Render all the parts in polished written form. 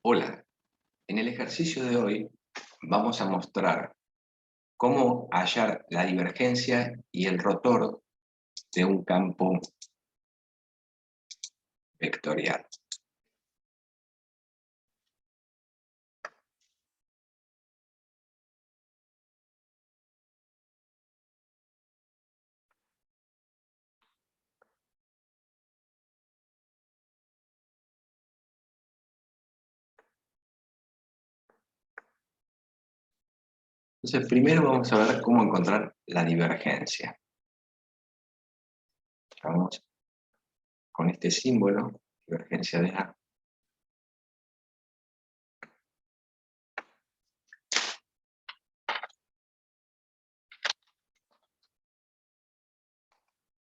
Hola, en el ejercicio de hoy vamos a mostrar cómo hallar la divergencia y el rotor de un campo vectorial. Entonces, primero vamos a ver cómo encontrar la divergencia. Vamos con este símbolo, divergencia de A.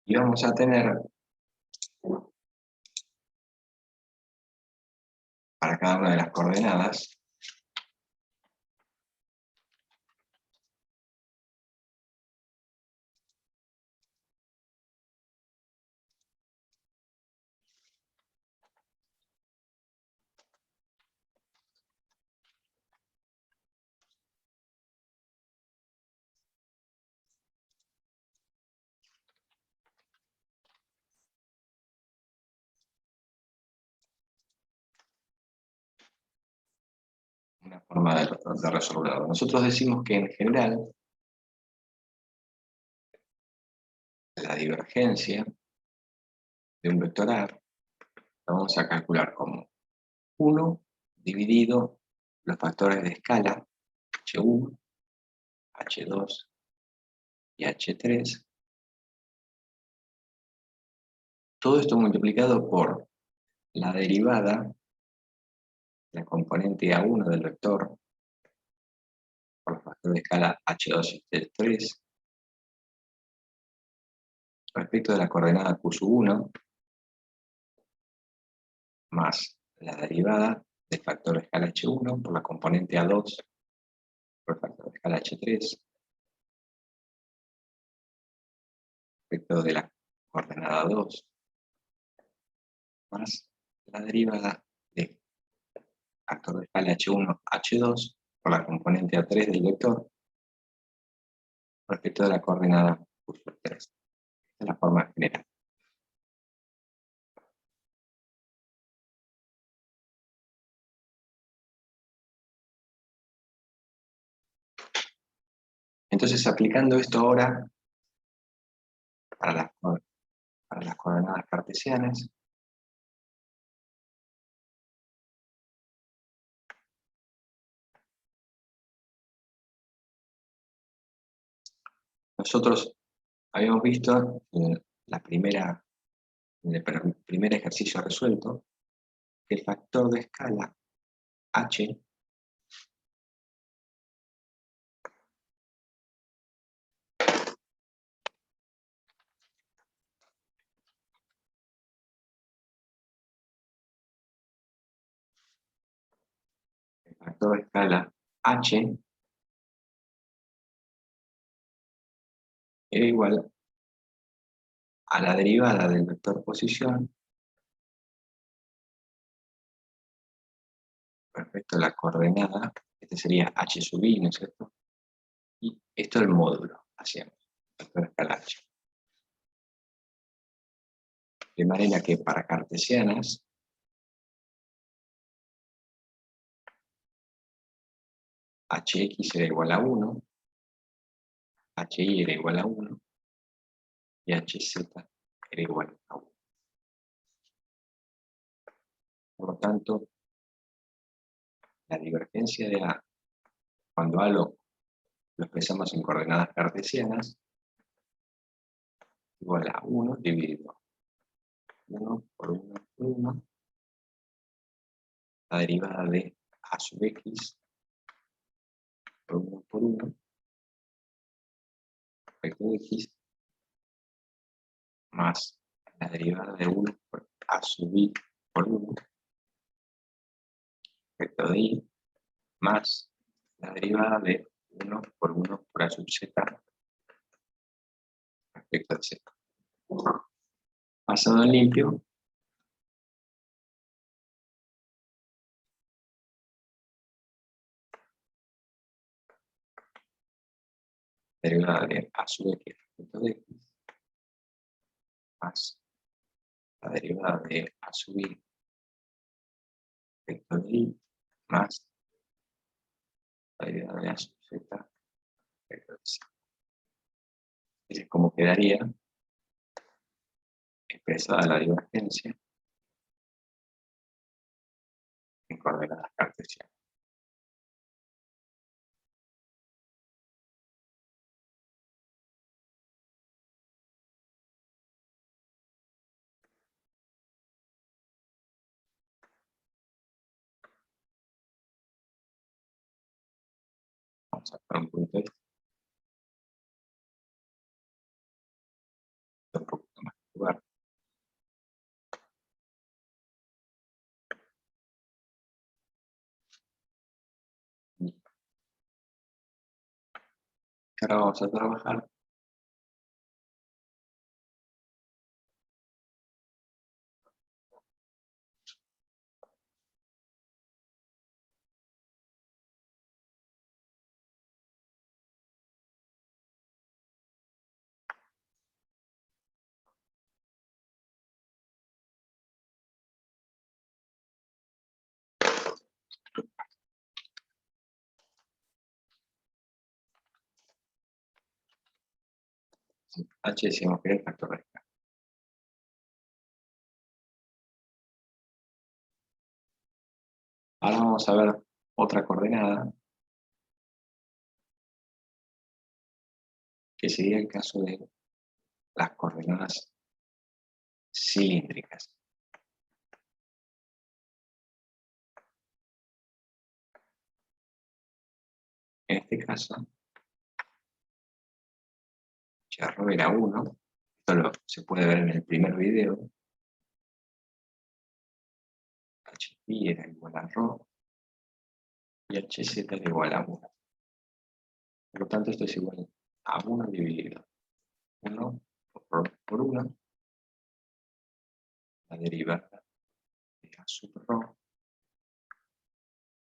Y vamos a tener para cada una de las coordenadas una forma de resolverlo. Nosotros decimos que en general la divergencia de un vector A la vamos a calcular como 1 dividido los factores de escala H1, H2 y H3. Todo esto multiplicado por la derivada, la componente A1 del vector, por los factores de escala H2 y H3, respecto de la coordenada Q1, más la derivada del factor de escala H1 por la componente A2 por el factor de escala H3, respecto de la coordenada 2, más la derivada del factor de escala H1, H2 por la componente A3 del vector, respecto de la coordenada Q3. Esta es la forma general. Entonces, aplicando esto ahora para las coordenadas cartesianas, nosotros habíamos visto en el primer ejercicio resuelto que el factor de escala h el factor de escala h era igual a la derivada del vector posición respecto a la coordenada, este sería h sub i, ¿no es cierto? Y esto es el módulo, hacíamos, factor de escala h. De manera que para cartesianas, hx era igual a 1, hi era igual a 1, y hz era igual a 1. Por lo tanto, la divergencia de A, cuando A lo expresamos en coordenadas cartesianas, igual a 1 dividido 1 por 1 por 1, la derivada de A sub x por 1 respecto de x, más la derivada de 1 por A sub i por 1 respecto de y, más la derivada de 1 por 1 por A sub z respecto de z. Pasado en limpio, derivada de a sub x respecto de x más la derivada de a sub y respecto de y más la derivada de a sub z respecto de z. Es como quedaría expresada la divergencia en coordenadas cartesianas. Vamos a poner un punto de un poquito más de lugar. Ahora vamos a trabajar h, decimos que es el factor de escala. Ahora vamos a ver otra coordenada, que sería el caso de las coordenadas cilíndricas. En este caso, h era 1, esto se puede ver en el primer video, h era igual a ρ y hz era igual a 1. Por lo tanto, esto es igual a 1 dividido 1 por 1, la derivada de a sub ρ.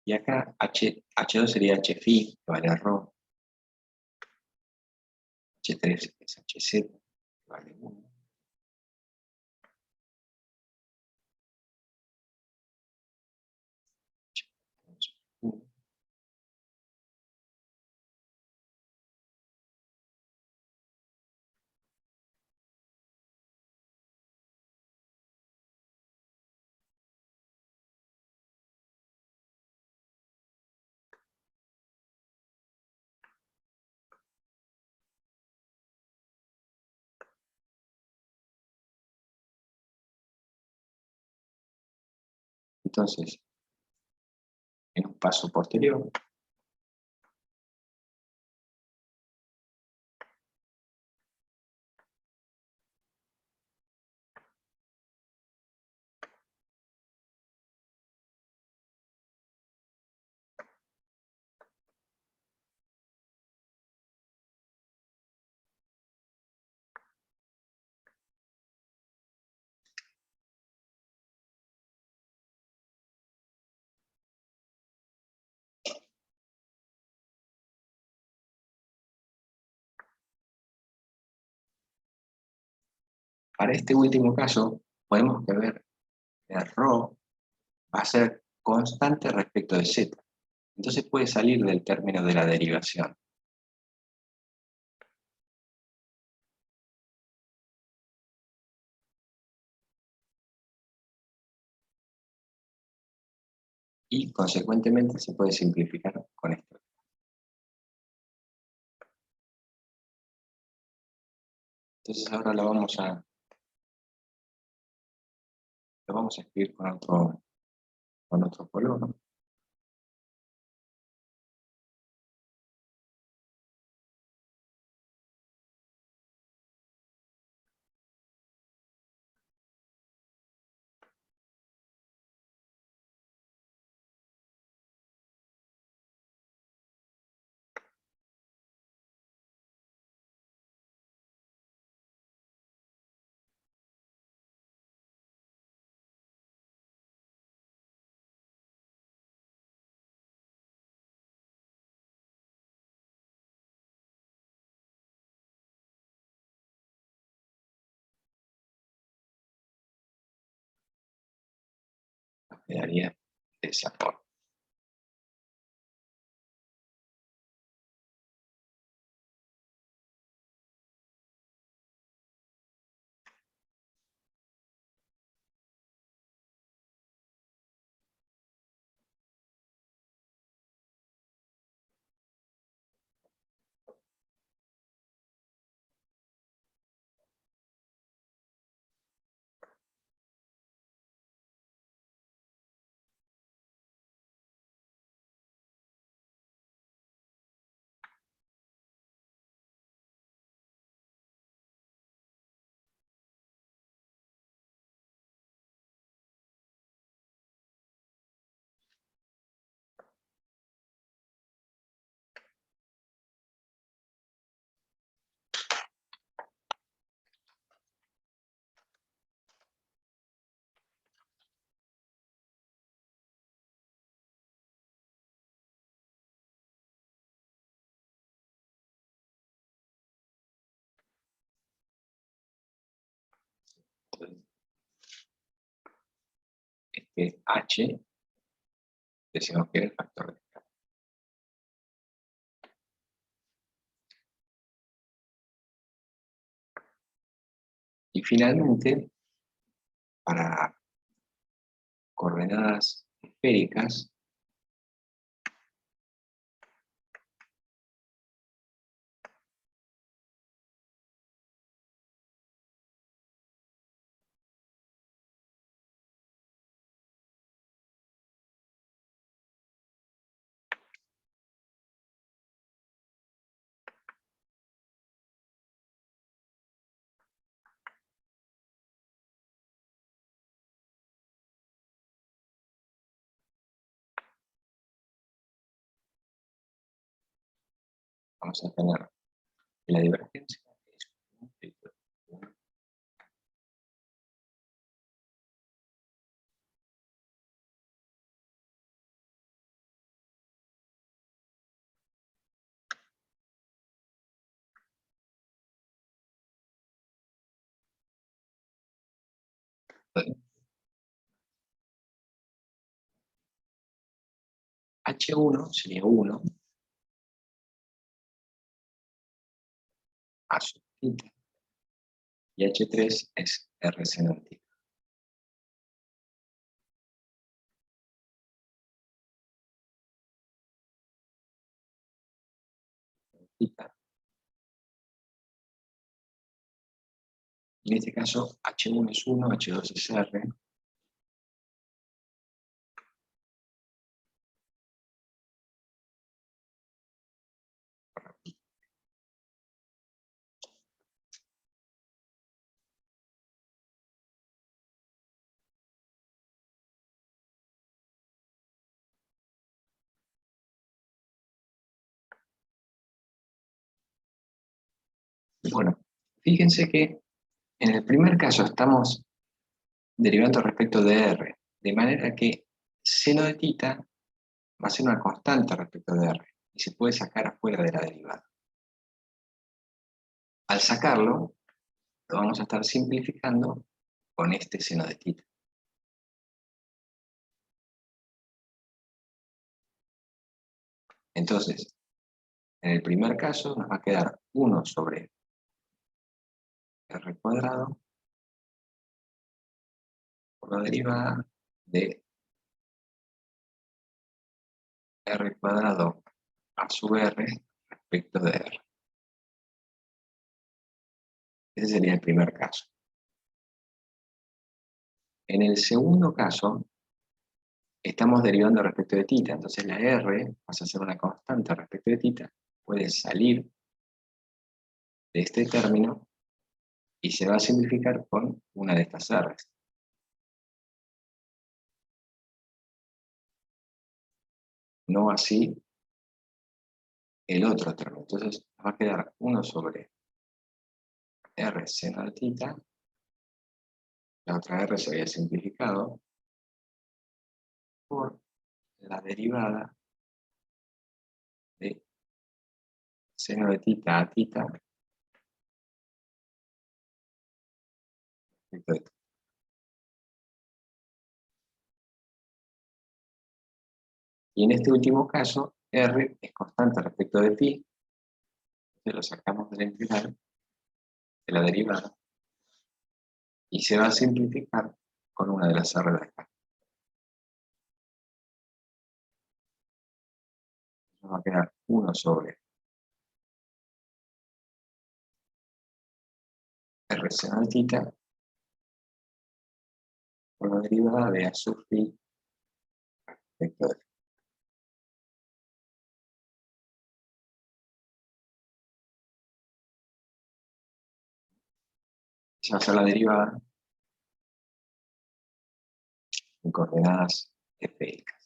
Y acá H2 sería h phi, que vale ρ. H3 es hz, que vale 1. Entonces, en un paso posterior, para este último caso, podemos ver que ρ va a ser constante respecto de z. Entonces puede salir del término de la derivación. Y consecuentemente se puede simplificar con esto. Entonces ahora lo vamos a escribir con otro color, ¿no? quedaría de esa forma. Entonces, este h decimos que era el factor de escala. Y finalmente, para coordenadas esféricas, vamos a tener la divergencia es 1 H1 sería 1 a sub theta y H3 es R seno de theta. En este caso H1 es 1, H2 es R. Bueno, fíjense que en el primer caso estamos derivando respecto de R, de manera que seno de θ va a ser una constante respecto de R y se puede sacar afuera de la derivada. Al sacarlo, lo vamos a estar simplificando con este seno de θ. Entonces, en el primer caso nos va a quedar 1 sobre R cuadrado por la derivada de R cuadrado a sub R respecto de R. Ese sería el primer caso. En el segundo caso, estamos derivando respecto de θ, entonces la R pasa a ser una constante respecto de θ, puede salir de este término y se va a simplificar con una de estas R's. No así el otro término. Entonces nos va a quedar 1 sobre R seno de θ, la otra R se había simplificado, por la derivada de seno de θ a θ respecto de θ. Y en este último caso, R es constante respecto de phi, entonces lo sacamos de la integral, de la derivada, y se va a simplificar con una de las R de acá. Nos va a quedar 1 sobre R seno de θ por la derivada de A sub phi respecto de phi. Se va a hacer la derivada en coordenadas esféricas.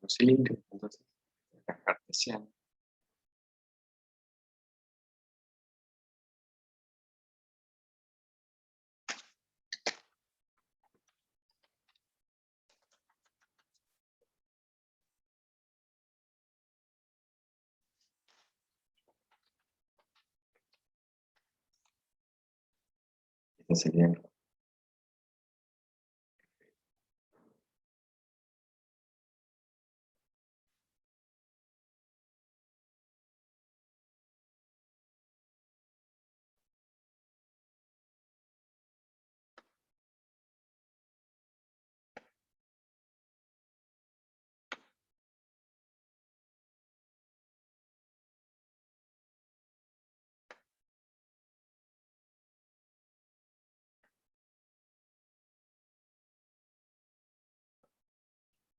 Un cilindro, entonces, acá es cartesiano. Este sería el.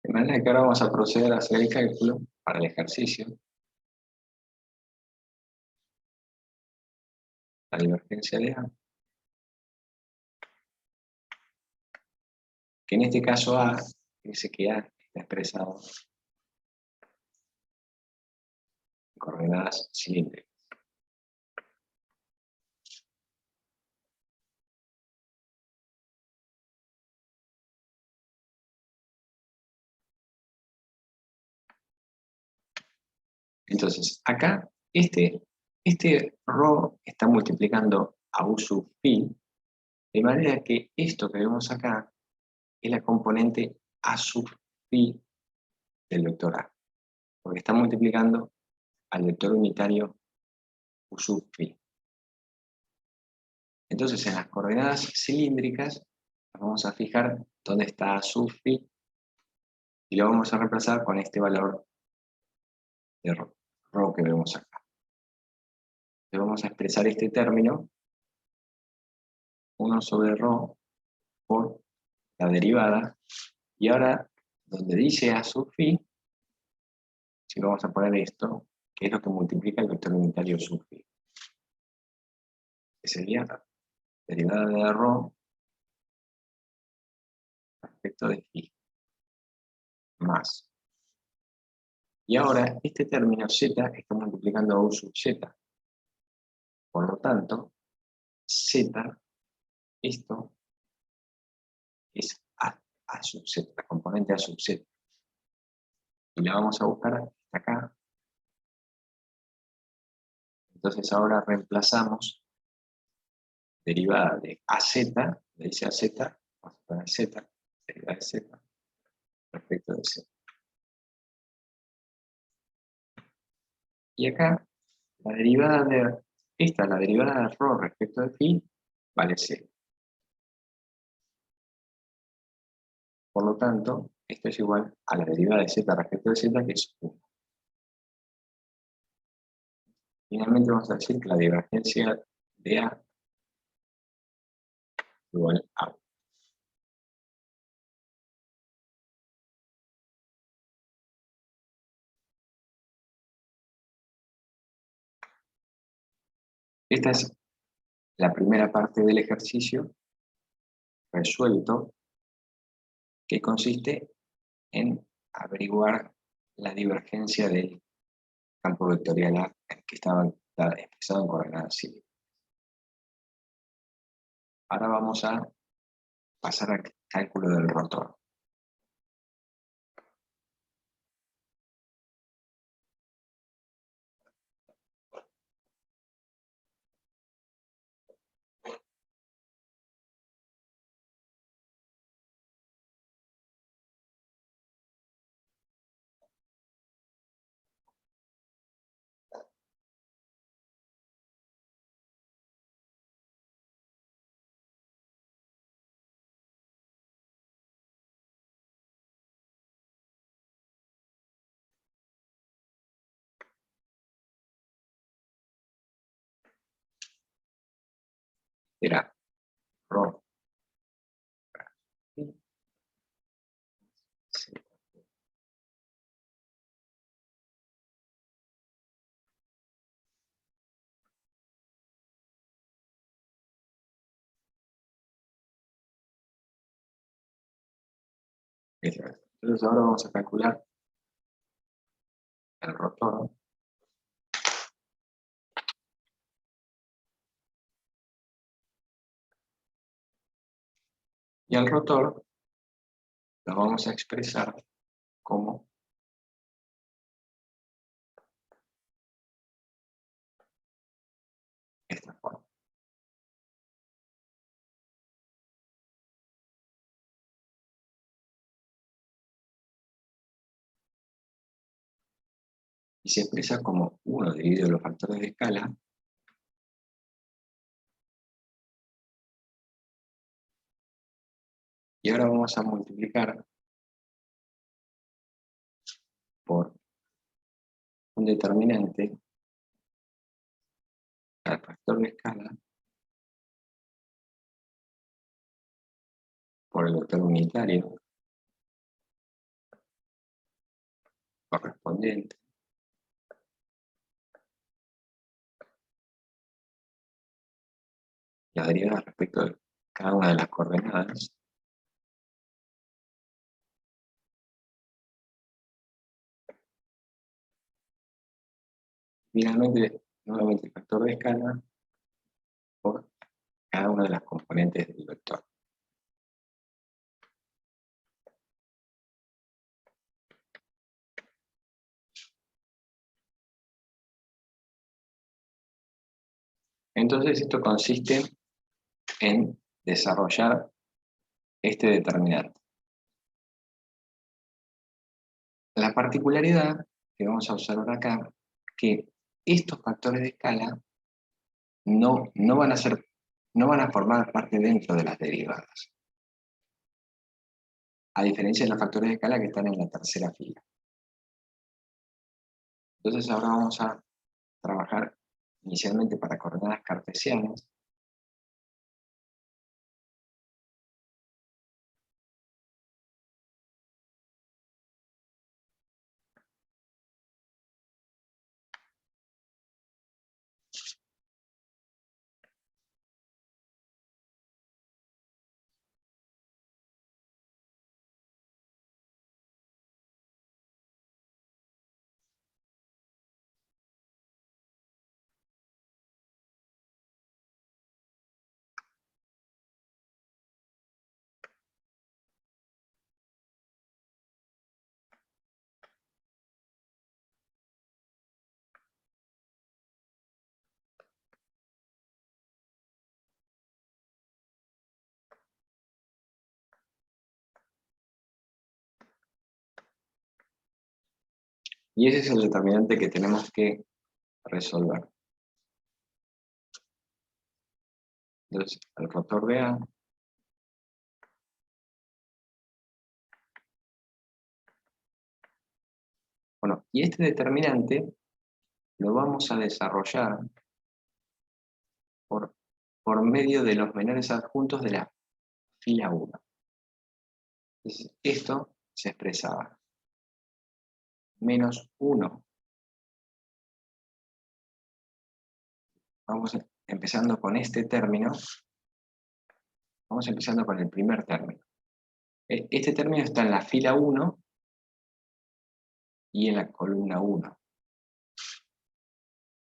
De manera que ahora vamos a proceder a hacer el cálculo para el ejercicio. La divergencia de A, que en este caso A, dice que A está expresado en coordenadas cilíndricas. Entonces, acá, este ρ está multiplicando a U sub phi, de manera que esto que vemos acá es la componente A sub phi del vector A, porque está multiplicando al vector unitario U sub phi. Entonces, en las coordenadas cilíndricas, vamos a fijar dónde está A sub phi y lo vamos a reemplazar con este valor de ρ que vemos acá. Le vamos a expresar este término, 1 sobre ρ por la derivada, y ahora, donde dice A sub phi, si vamos a poner esto, que es lo que multiplica el vector unitario sub phi, que sería la derivada de ρ respecto de phi, más. Y ahora, este término z está multiplicando a U sub z, por lo tanto, z, esto es A sub z, la componente A sub z. Y la vamos a buscar hasta acá. Entonces ahora reemplazamos derivada de AZ, le dice AZ, vamos a poner Z, derivada de Z, respecto de Z. Y acá, la derivada de, esta, la derivada de ρ respecto de phi, vale 0. Por lo tanto, esto es igual a la derivada de Z respecto de Z, que es 1. Finalmente vamos a decir que la divergencia de A es igual a Esta es la primera parte del ejercicio resuelto, que consiste en averiguar la divergencia del campo vectorial A que estaba expresado en coordenadas cíclicas. Ahora vamos a pasar al cálculo del rotor. Era Rho. Entonces ahora vamos a calcular el rotor. Y el rotor lo vamos a expresar como esta forma. Y se expresa como 1 dividido los factores de escala y ahora vamos a multiplicar por un determinante al factor de escala por el vector unitario correspondiente la derivada respecto de cada una de las coordenadas finalmente nuevamente el factor de escala por cada una de las componentes del vector. Entonces esto consiste en desarrollar este determinante. La particularidad que vamos a observar acá, que estos factores de escala no van a formar parte dentro de las derivadas, a diferencia de los factores de escala que están en la tercera fila. Entonces ahora vamos a trabajar inicialmente para coordenadas cartesianas. Y ese es el determinante que tenemos que resolver. Entonces, el rotor de A bueno, y este determinante lo vamos a desarrollar por medio de los menores adjuntos de la fila 1. Entonces, esto se expresaba menos 1. Vamos a empezando con este término, vamos empezando con el primer término. Este término está en la fila 1 y en la columna 1.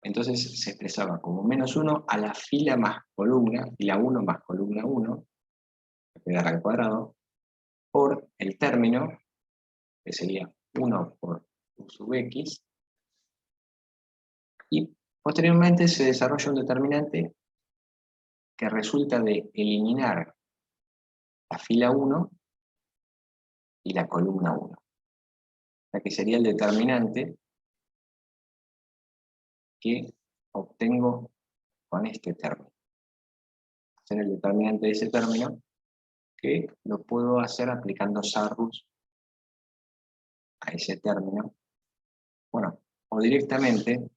Entonces se expresaba como -1 a la fila más columna, fila 1 más columna 1, que quedará al cuadrado, por el término, que sería 1 por u sub x, y posteriormente se desarrolla un determinante que resulta de eliminar la fila 1 y la columna 1. O sea que sería el determinante que obtengo con este término. Hacer el determinante de ese término, que lo puedo hacer aplicando Sarrus a ese término. Bueno, o directamente,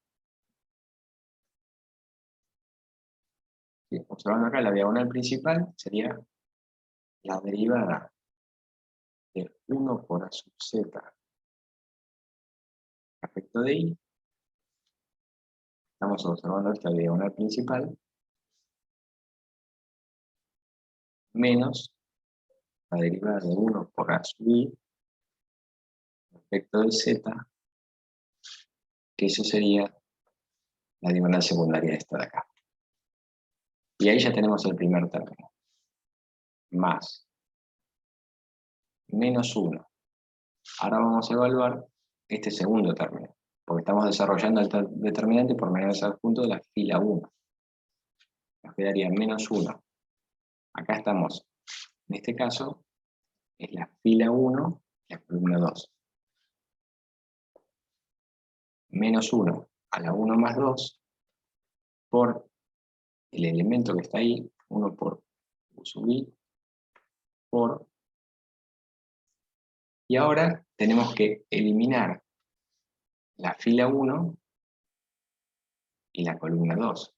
observando acá la diagonal principal, sería la derivada de 1 por a sub z respecto de i. Estamos observando esta diagonal principal, menos la derivada de 1 por a sub i respecto de z, que eso sería la diagonal secundaria de esta de acá. Y ahí ya tenemos el primer término. Más menos 1. Ahora vamos a evaluar este segundo término, porque estamos desarrollando el determinante por medio del adjunto de la fila 1. Nos quedaría menos 1. Acá estamos, en este caso, es la fila 1 y la columna 2. Menos 1 a la 1 más 2 por el elemento que está ahí, 1 por u sub i, por... Y ahora tenemos que eliminar la fila 1 y la columna 2.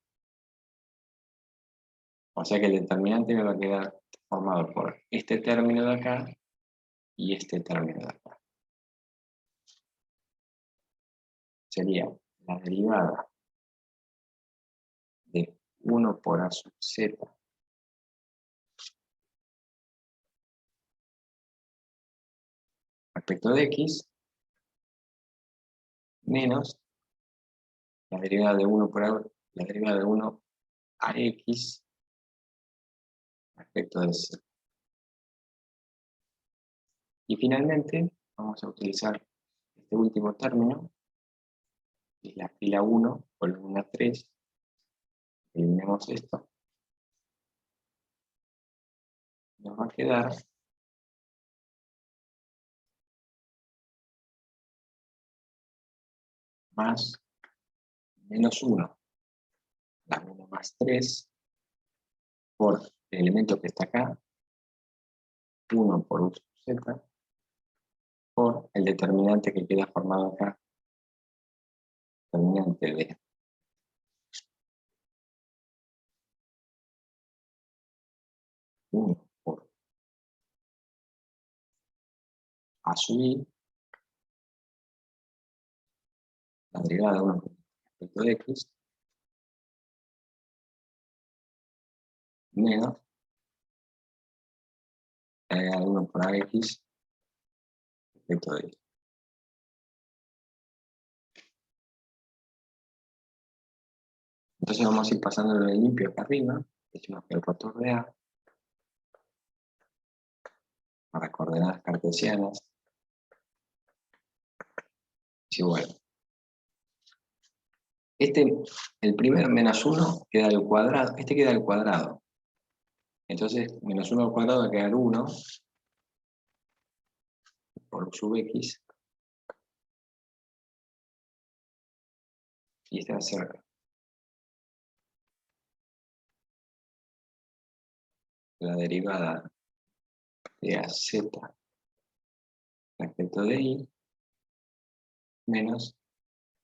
O sea que el determinante me va a quedar formado por este término de acá y este término de acá. Sería la derivada de 1 por a sub z respecto de x, menos la derivada de 1 por a, la derivada de 1 a x respecto de z. Y finalmente vamos a utilizar este último término, que es la fila 1, columna 3. Eliminamos esto. Nos va a quedar más menos 1, la 1 más 3, por el elemento que está acá, 1 por u sub z, por el determinante que queda formado acá, determinante de 1 por a sub i, la derivada de 1 respecto de x, menos la derivada de 1 por a x respecto de y. Entonces vamos a ir pasándolo de limpio acá arriba. Decimos que el rotor de A, para coordenadas cartesianas, es igual. El primer menos 1 queda al cuadrado, este queda al cuadrado. Entonces, menos 1 al cuadrado va a quedar 1 por u sub x. Y este va a ser la derivada de az respecto de y, menos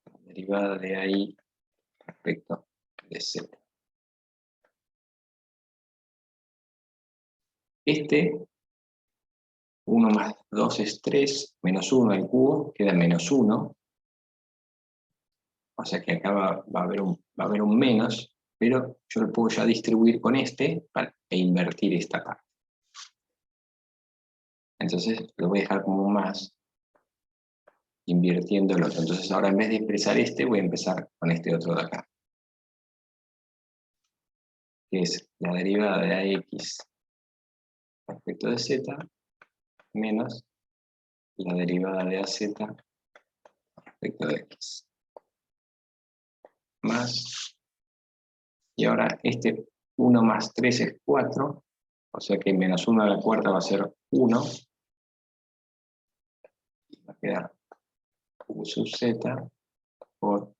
la derivada de ai respecto de z. Este 1 más 2 es 3, menos 1 al cubo, queda menos 1. O sea que acá va a haber un menos, pero yo lo puedo ya distribuir con e invertir esta parte. Entonces lo voy a dejar como un más, invirtiendo el otro. Entonces ahora en vez de expresar voy a empezar con este otro de acá, que es la derivada de AX respecto de Z menos la derivada de AZ respecto de X. Más, y ahora 1 más 3 es 4, o sea que menos 1 a la cuarta va a ser 1, y va a quedar U sub Z por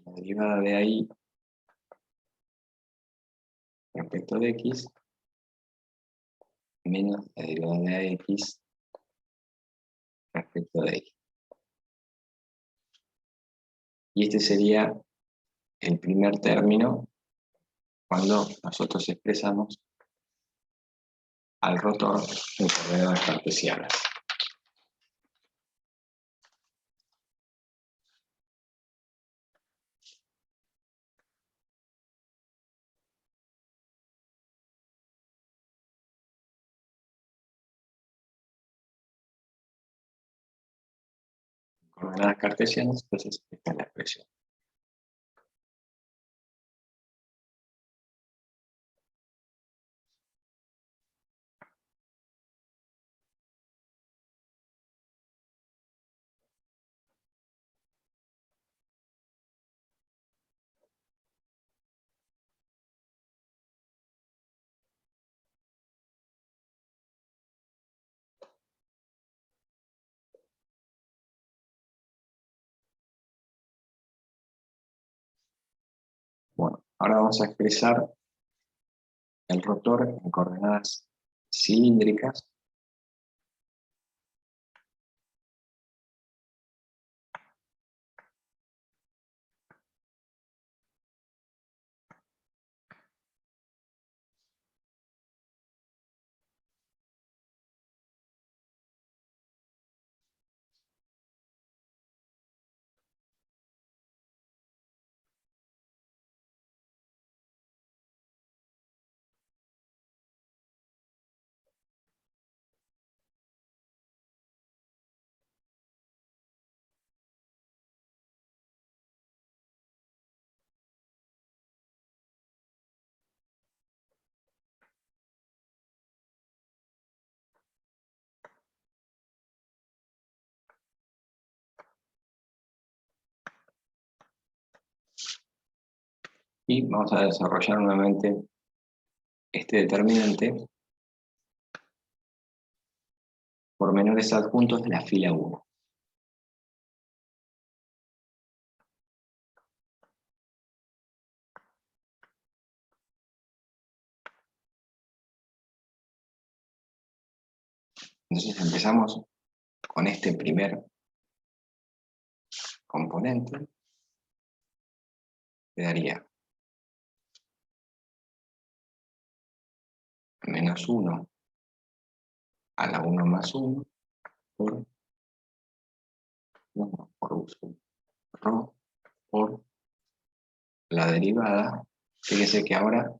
la derivada de ahí respecto de X menos la derivada de AX respecto de Y. Y este sería el primer término cuando nosotros expresamos al rotor en coordenadas cartesianas. Coordenadas cartesianas, entonces esta es la expresión. Bueno, ahora vamos a expresar el rotor en coordenadas cilíndricas. Y vamos a desarrollar nuevamente este determinante por menores adjuntos de la fila 1. Entonces empezamos con este primer componente, que daría menos 1 a la 1 más 1 por 1 por U sub ρ por la derivada. Fíjese que ahora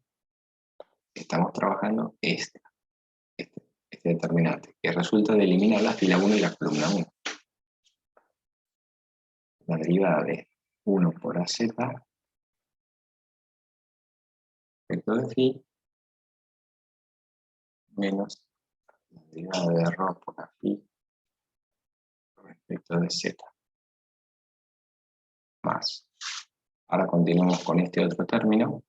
estamos trabajando este determinante, que resulta de eliminar la fila 1 y la columna 1. La derivada de 1 por AZ respecto de phi menos la derivada de ρ por la phi respecto de Z. Más. Ahora continuamos con este otro término.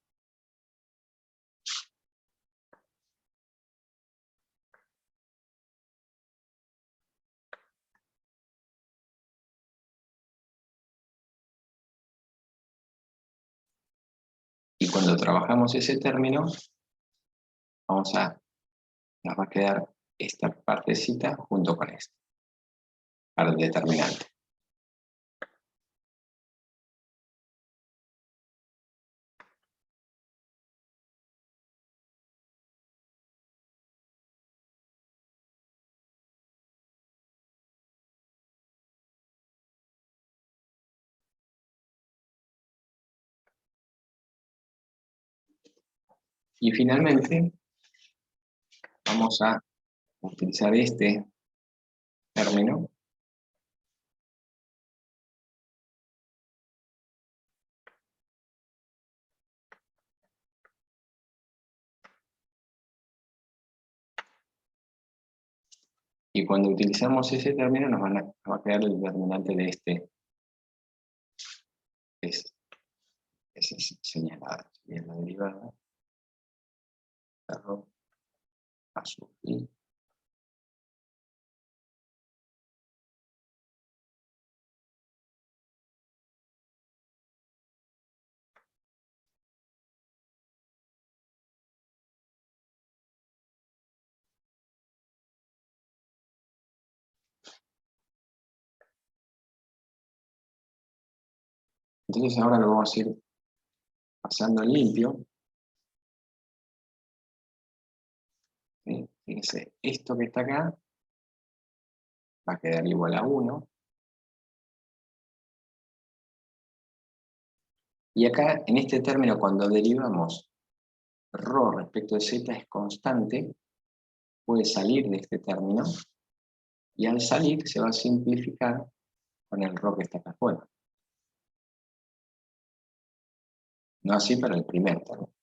Y cuando trabajamos ese término, nos va a quedar esta partecita junto con esta, para el determinante. Y finalmente vamos a utilizar este término y cuando utilizamos ese término nos va a quedar el determinante de este es señalada, sería la derivada de rho a sub i. Entonces ahora lo vamos a ir pasando en limpio. ¿Sí? Fíjense, esto que está acá va a quedar igual a 1. Y acá, en este término, cuando derivamos ρ respecto de z es constante, puede salir de este término, y al salir se va a simplificar con el ρ que está acá afuera. No así para el primer término.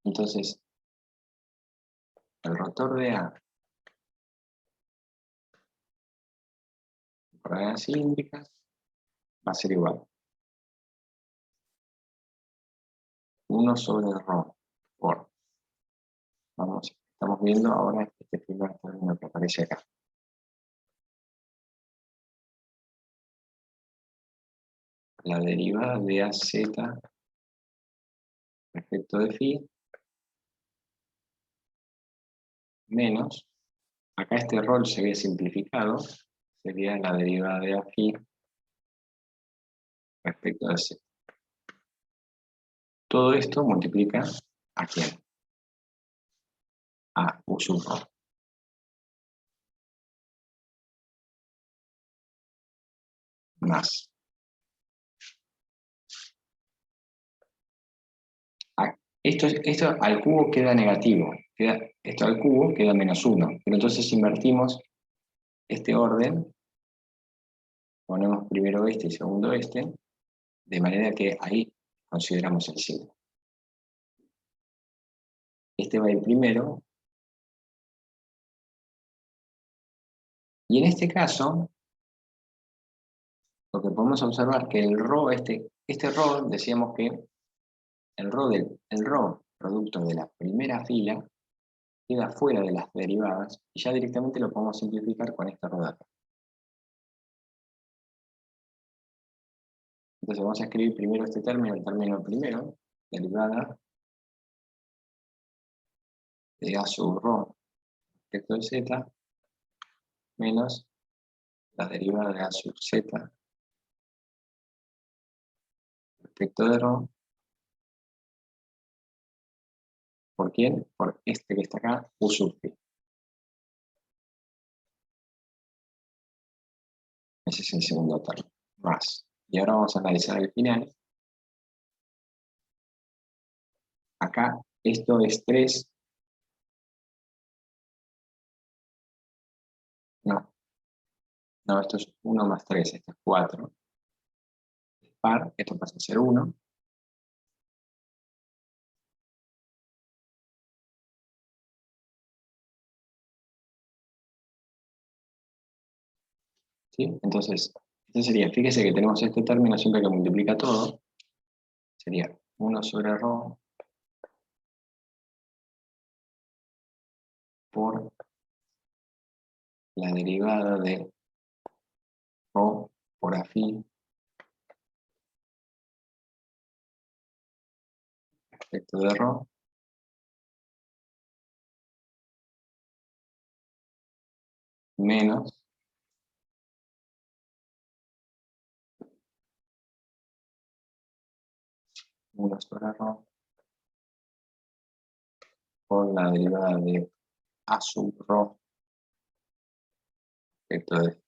Entonces, el rotor de A por coordenadas cilíndricas va a ser igual. 1 sobre ρ por, estamos viendo ahora este primer término que aparece acá. La derivada de AZ respecto de phi menos, acá este rol se ve simplificado, sería la derivada de A phi respecto de Z. Todo esto multiplica ¿a quién? A U sub rho. Más. Esto al cubo queda negativo. Esto al cubo queda menos 1. Pero entonces invertimos este orden, ponemos primero este y segundo este, de manera que ahí consideramos el signo. Este va a ir primero. Y en este caso, lo que podemos observar que el ρ, este ρ, decíamos que el ρ producto de la primera fila queda fuera de las derivadas y ya directamente lo podemos simplificar con esta ρ de acá. Entonces vamos a escribir primero este término, el término primero, derivada de A sub ρ respecto de Z, menos la derivada de A sub Z respecto de ρ. ¿Por quién? Por este que está acá, U sub phi. Ese es el segundo término. Más. Y ahora vamos a analizar el final. Acá, esto es 3. No, esto es 1 más 3, esto es 4. Par, esto pasa a ser 1. ¿Sí? Entonces, esto sería, fíjese que tenemos este término siempre que multiplica todo. Sería 1 sobre ρ por la derivada de ρ por A phi respecto de ρ menos 1 sobre ρ por la derivada de A sub ρ respecto de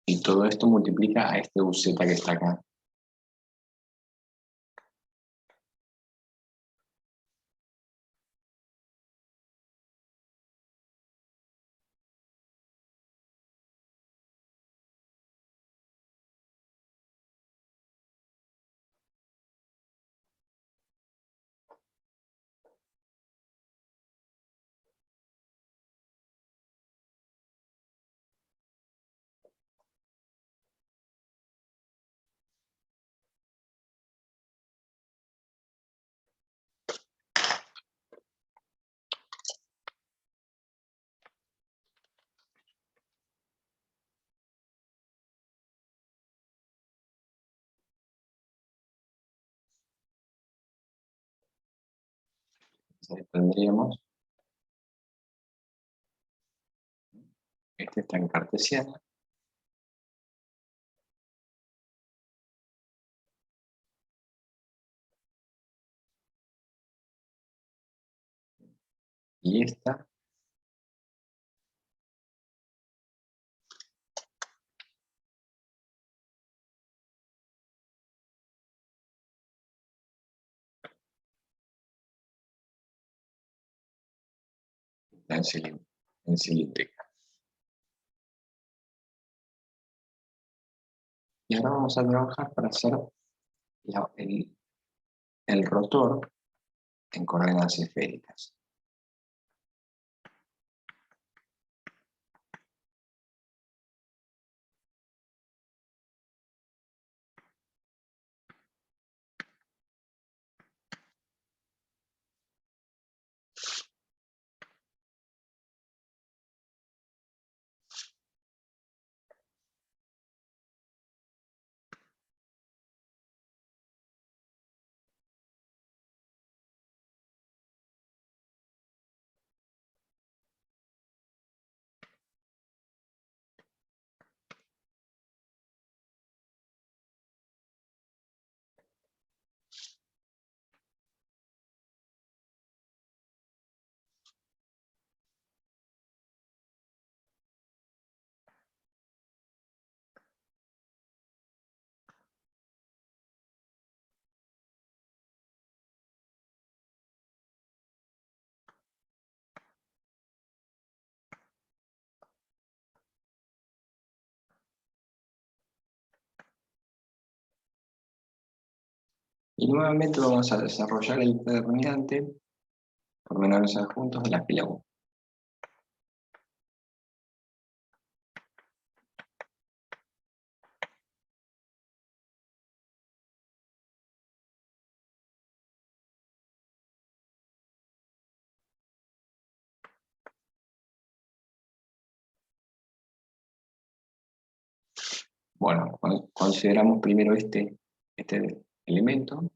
Y todo esto multiplica a este UZ que está acá. Entonces tendríamos, este está en cartesiana, y esta está en cilíndrica. Y ahora vamos a trabajar para hacer el rotor en coordenadas esféricas. Y nuevamente vamos a desarrollar el determinante por menores adjuntos de la fila 1. Bueno, consideramos primero este elemento.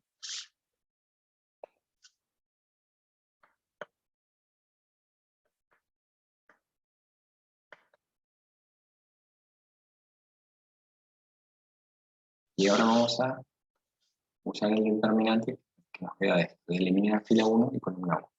Y ahora vamos a usar el determinante que nos queda de esto, de eliminar fila 1 y columna 1.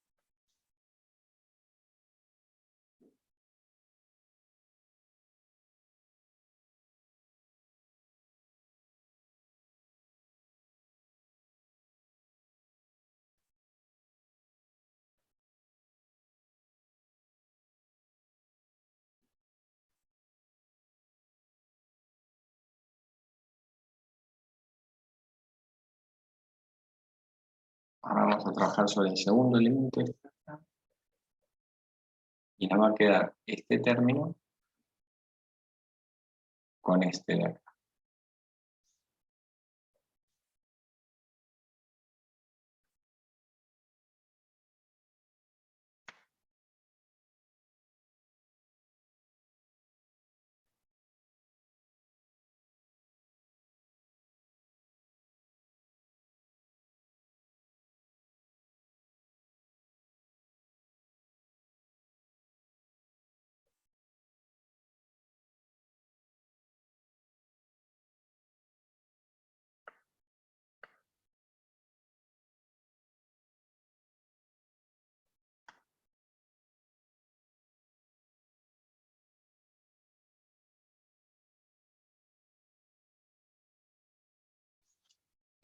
Ahora vamos a trabajar sobre el segundo elemento y nos va a quedar este término con este de acá.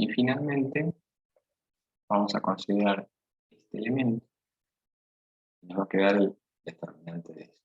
Y finalmente vamos a considerar este elemento y nos va a quedar el determinante de esto.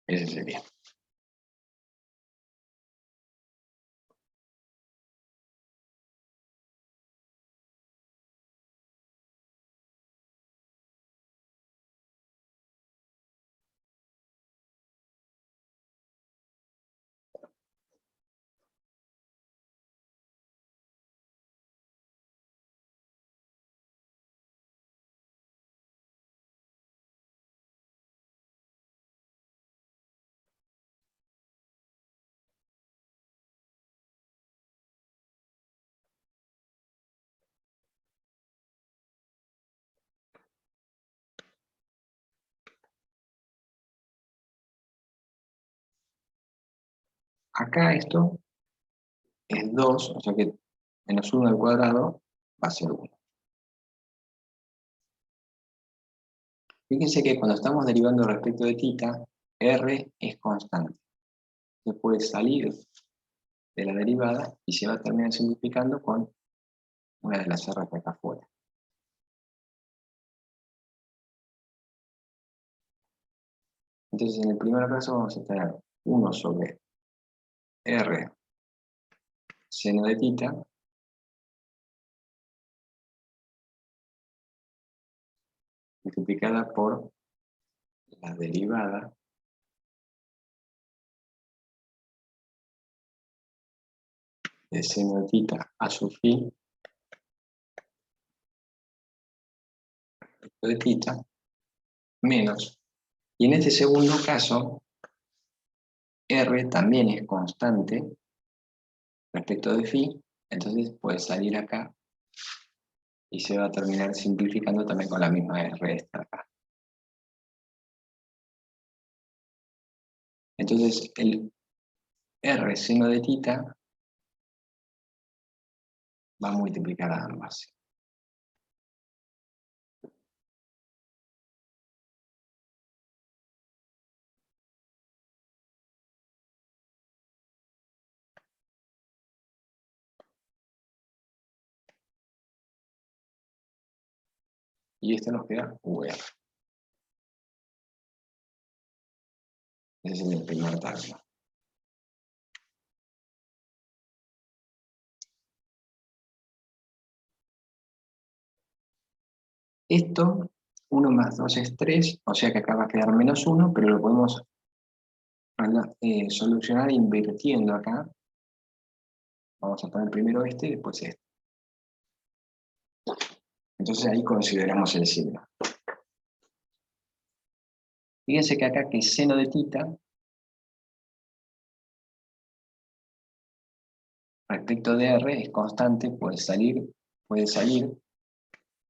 Ese sería. Acá esto es 2, o sea que menos 1 al cuadrado va a ser 1. Fíjense que cuando estamos derivando respecto de θ, R es constante. Se puede salir de la derivada y se va a terminar simplificando con una de las R que acá afuera. Entonces en el primer caso vamos a tener 1 sobre R seno de θ multiplicada por la derivada de seno de θ a su fin de θ menos. Y en este segundo caso, R también es constante respecto de phi, entonces puede salir acá y se va a terminar simplificando también con la misma R esta acá. Entonces el R seno de θ va a multiplicar a ambas. Y esto nos queda VR. Ese es el primer término. Esto, 1 más 2 es 3, o sea que acá va a quedar menos 1, pero lo podemos solucionar invirtiendo acá. Vamos a poner primero este y después este. Entonces ahí consideramos el signo. Fíjense que acá que seno de θ respecto de R es constante, puede salir,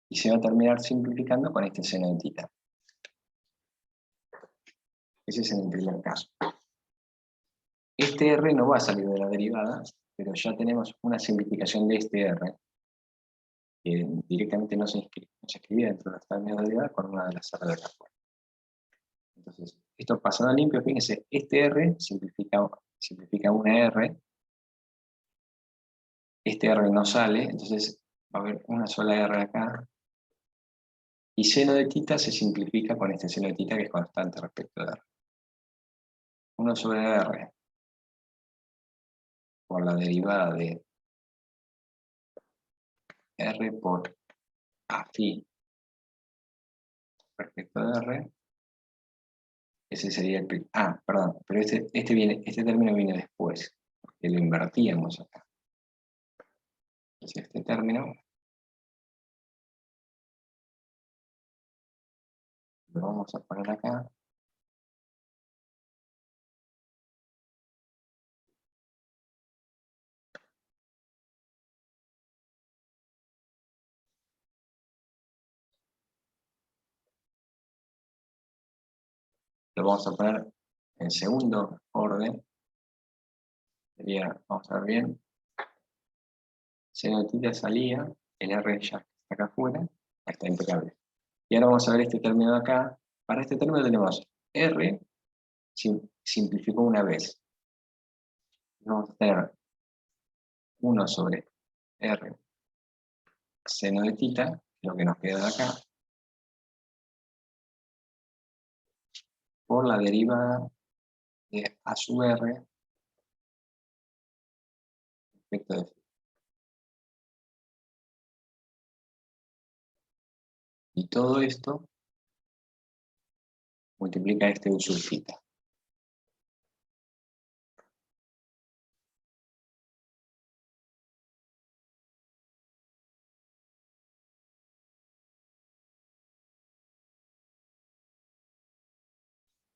y se va a terminar simplificando con este seno de θ. Ese es en el primer caso. Este R no va a salir de la derivada, pero ya tenemos una simplificación de este R, que directamente no se escribía dentro de la términos de derivada con una de las R de acá afuera. Entonces, esto pasando a limpio, fíjense, este R simplifica una R, este R no sale, entonces va a haber una sola R acá, y seno de θ se simplifica con este seno de θ que es constante respecto de R. 1 sobre R por la derivada de R por A phi respecto de R, ese sería el... perdón, pero este término viene después, porque lo invertíamos acá. Entonces este término lo vamos a poner acá. Lo vamos a poner en segundo orden. Sería, vamos a ver bien, seno de θ salía, el R ya está acá afuera, está impecable. Y ahora vamos a ver este término de acá. Para este término tenemos R, simplificó una vez. Vamos a tener 1 sobre R seno de θ, lo que nos queda de acá, por la derivada de A sub R respecto de φ. Y todo esto multiplica este U sub θ.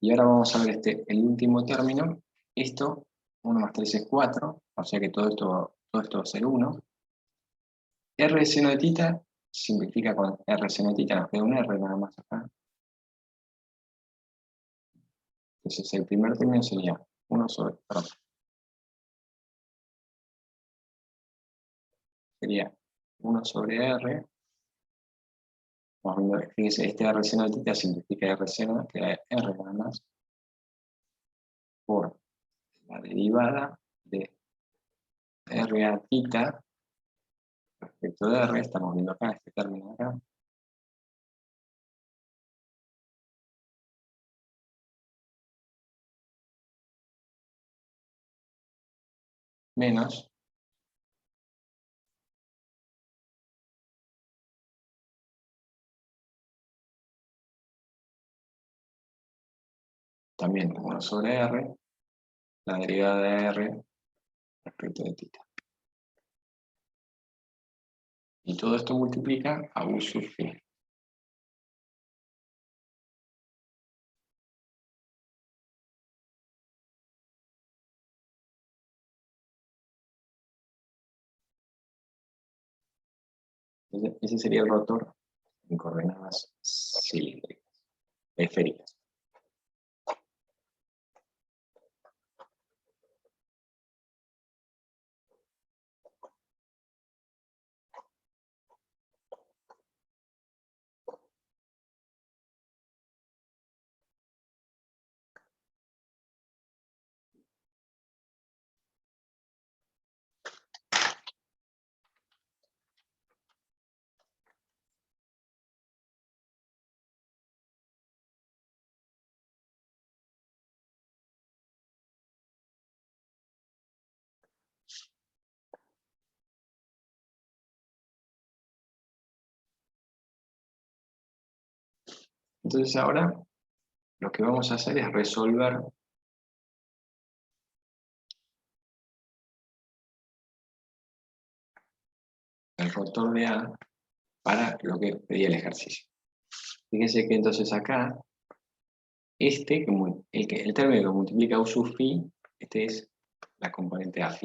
Y ahora vamos a ver el último término. Esto, 1 más 3 es 4, o sea que todo esto va a ser 1. R seno de θ simplifica con R seno de θ, nos queda un R nada más acá. Entonces el primer término sería 1 sobre, perdón, sería 1 sobre R. Vamos viendo, fíjense, este R seno de θ simplifica R seno, queda R nada más, por la derivada de R a θ respecto de R, estamos viendo acá, este término acá, menos también 1 sobre R, la derivada de R respecto de θ. Y todo esto multiplica a U sub φ. Entonces, ese sería el rotor en coordenadas cilíndricas, esféricas. Entonces ahora lo que vamos a hacer es resolver el rotor de A para lo que pedía el ejercicio. Fíjense que entonces acá, el término que multiplica U sub φ, este es la componente A φ.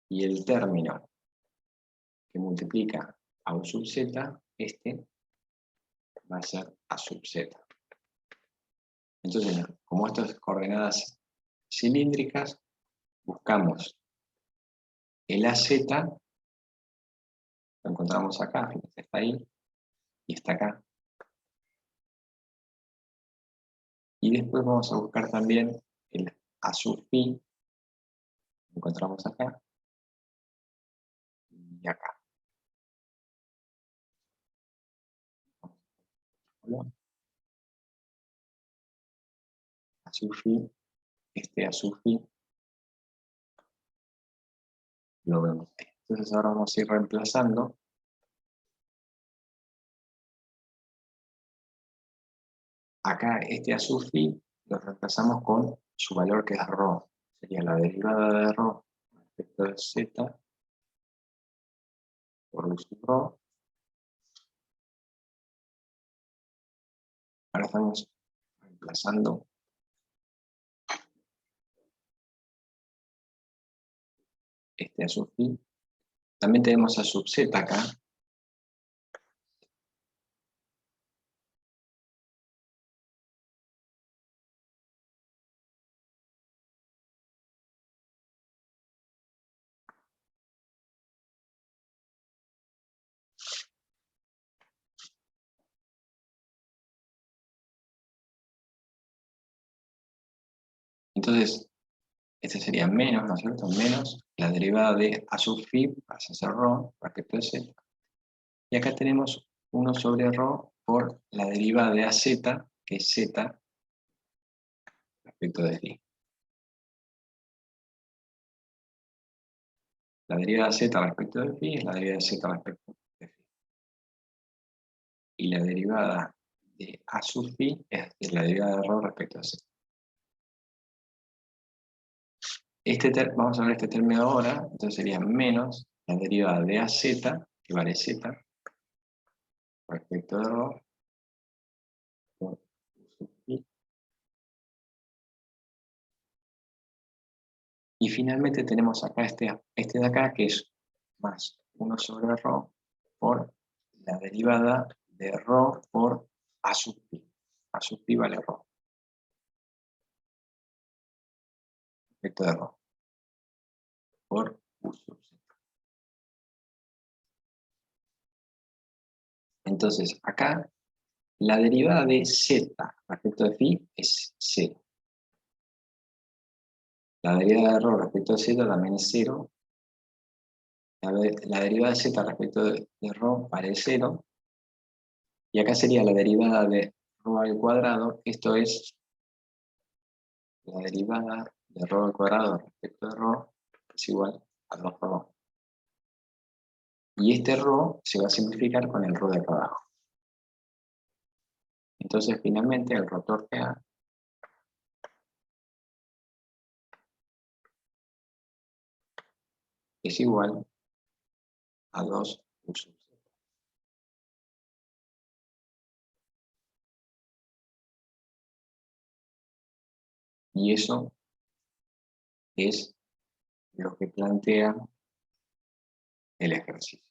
Y el término que multiplica a U sub z, este va a ser A sub z. Entonces, como estas coordenadas cilíndricas, buscamos el AZ, lo encontramos acá, fíjense, está ahí, y está acá. Y después vamos a buscar también el A sub φ, lo encontramos acá, y acá. A sub φ, este A sub φ, lo vemos ahí. Entonces ahora vamos a ir reemplazando. Acá este A sub φ lo reemplazamos con su valor que es ρ. Sería la derivada de ρ respecto de z por U sub rho. Ahora estamos reemplazando este A sub phi. También tenemos A sub z acá. Entonces, este sería menos, ¿no es cierto? Menos la derivada de A sub phi, pasa a ser rho, respecto de z. Y acá tenemos 1 sobre rho por la derivada de AZ, que es z, respecto de phi. La derivada de z respecto de phi es la derivada de z respecto de phi. Y la derivada de A sub phi es la derivada de rho respecto a z. Vamos a ver este término ahora, entonces sería menos la derivada de AZ, que vale z, respecto de rho, por U sub phi. Y finalmente tenemos acá este de acá, que es más 1 sobre rho por la derivada de rho por A sub phi. A sub phi vale rho, respecto de rho, por U sub z. Entonces, acá, la derivada de z respecto de phi es 0. La derivada de rho respecto de z también es 0. La derivada de z respecto de rho vale 0. Y acá sería la derivada de rho al cuadrado. Esto es la derivada de rho al cuadrado respecto de rho es igual a 2 rho. Y este rho se va a simplificar con el rho de acá abajo. Entonces, finalmente, el rotor que A es igual a 2 U sub z. Y eso es lo que plantea el ejercicio.